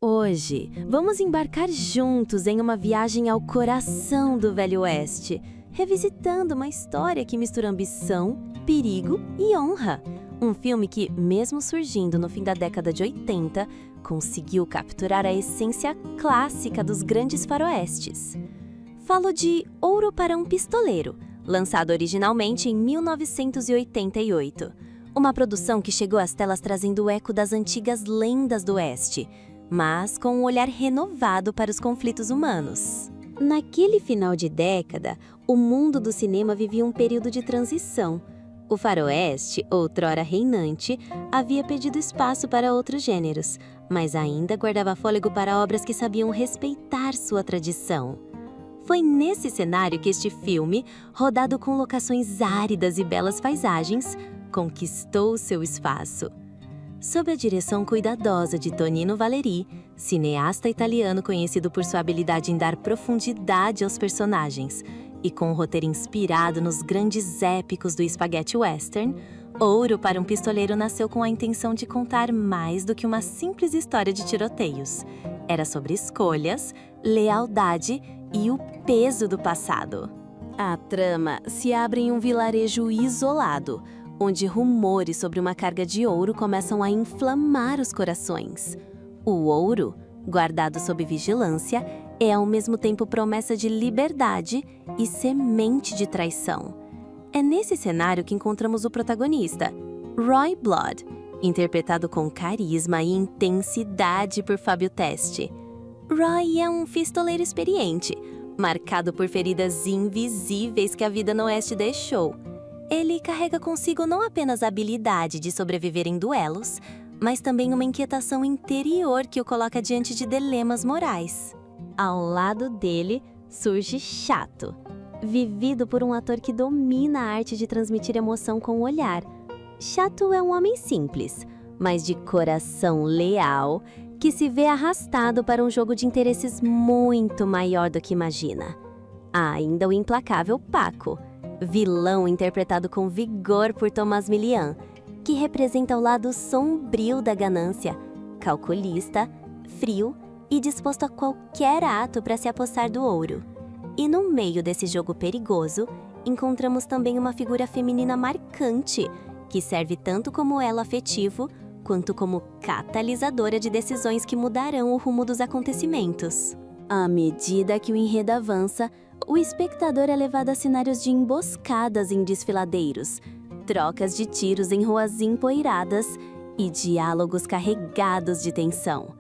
Hoje, vamos embarcar juntos em uma viagem ao coração do Velho Oeste, revisitando uma história que mistura ambição, perigo e honra. Um filme que, mesmo surgindo no fim da década de 80, conseguiu capturar a essência clássica dos grandes faroestes. Falo de Ouro para um Pistoleiro, lançado originalmente em 1988. Uma produção que chegou às telas trazendo o eco das antigas lendas do Oeste, mas com um olhar renovado para os conflitos humanos. Naquele final de década, o mundo do cinema vivia um período de transição. O faroeste, outrora reinante, havia pedido espaço para outros gêneros, mas ainda guardava fôlego para obras que sabiam respeitar sua tradição. Foi nesse cenário que este filme, rodado com locações áridas e belas paisagens, conquistou seu espaço. Sob a direção cuidadosa de Tonino Valeri, cineasta italiano conhecido por sua habilidade em dar profundidade aos personagens, e com um roteiro inspirado nos grandes épicos do spaghetti western, Ouro para um Pistoleiro nasceu com a intenção de contar mais do que uma simples história de tiroteios. Era sobre escolhas, lealdade e o peso do passado. A trama se abre em um vilarejo isolado, onde rumores sobre uma carga de ouro começam a inflamar os corações. O ouro, guardado sob vigilância, é ao mesmo tempo promessa de liberdade e semente de traição. É nesse cenário que encontramos o protagonista, Roy Blood, interpretado com carisma e intensidade por Fábio Testi. Roy é um pistoleiro experiente, marcado por feridas invisíveis que a vida no Oeste deixou. Ele carrega consigo não apenas a habilidade de sobreviver em duelos, mas também uma inquietação interior que o coloca diante de dilemas morais. Ao lado dele surge Chato, vivido por um ator que domina a arte de transmitir emoção com o olhar. Chato é um homem simples, mas de coração leal, que se vê arrastado para um jogo de interesses muito maior do que imagina. Há ainda o implacável Paco, vilão interpretado com vigor por Tomás Milian, que representa o lado sombrio da ganância, calculista, frio e disposto a qualquer ato para se apossar do ouro. E no meio desse jogo perigoso, encontramos também uma figura feminina marcante, que serve tanto como elo afetivo, quanto como catalisadora de decisões que mudarão o rumo dos acontecimentos. À medida que o enredo avança, o espectador é levado a cenários de emboscadas em desfiladeiros, trocas de tiros em ruas empoeiradas e diálogos carregados de tensão.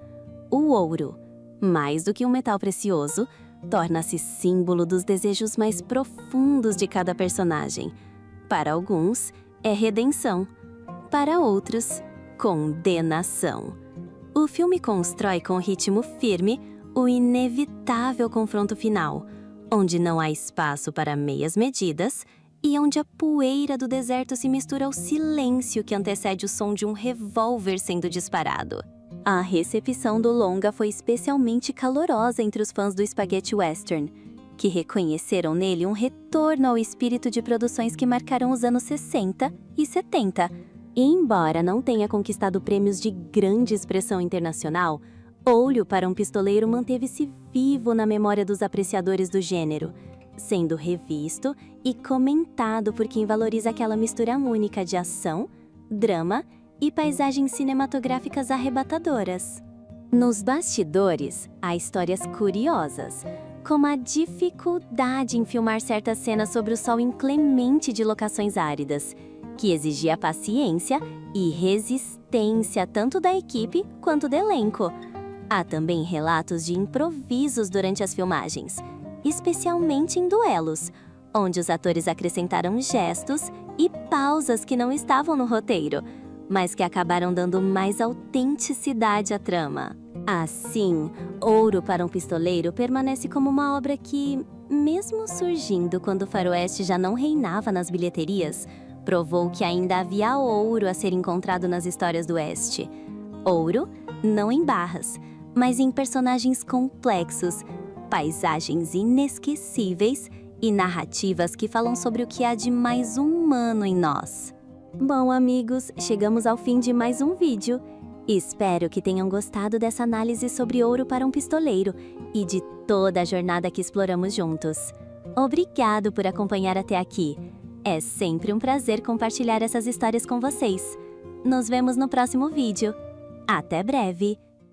O ouro, mais do que um metal precioso, torna-se símbolo dos desejos mais profundos de cada personagem. Para alguns, é redenção. Para outros, condenação. O filme constrói com ritmo firme o inevitável confronto final, onde não há espaço para meias medidas e onde a poeira do deserto se mistura ao silêncio que antecede o som de um revólver sendo disparado. A recepção do longa foi especialmente calorosa entre os fãs do spaghetti western, que reconheceram nele um retorno ao espírito de produções que marcaram os anos 60 e 70. E embora não tenha conquistado prêmios de grande expressão internacional, Ouro para um Pistoleiro manteve-se vivo na memória dos apreciadores do gênero, sendo revisto e comentado por quem valoriza aquela mistura única de ação, drama e paisagens cinematográficas arrebatadoras. Nos bastidores, há histórias curiosas, como a dificuldade em filmar certas cenas sob o sol inclemente de locações áridas, que exigia paciência e resistência tanto da equipe quanto do elenco. Há também relatos de improvisos durante as filmagens, especialmente em duelos, onde os atores acrescentaram gestos e pausas que não estavam no roteiro, mas que acabaram dando mais autenticidade à trama. Assim, Ouro para um Pistoleiro permanece como uma obra que, mesmo surgindo quando o faroeste já não reinava nas bilheterias, provou que ainda havia ouro a ser encontrado nas histórias do Oeste. Ouro, não em barras, mas em personagens complexos, paisagens inesquecíveis e narrativas que falam sobre o que há de mais humano em nós. Bom, amigos, chegamos ao fim de mais um vídeo. Espero que tenham gostado dessa análise sobre Ouro para um Pistoleiro e de toda a jornada que exploramos juntos. Obrigado por acompanhar até aqui. É sempre um prazer compartilhar essas histórias com vocês. Nos vemos no próximo vídeo. Até breve!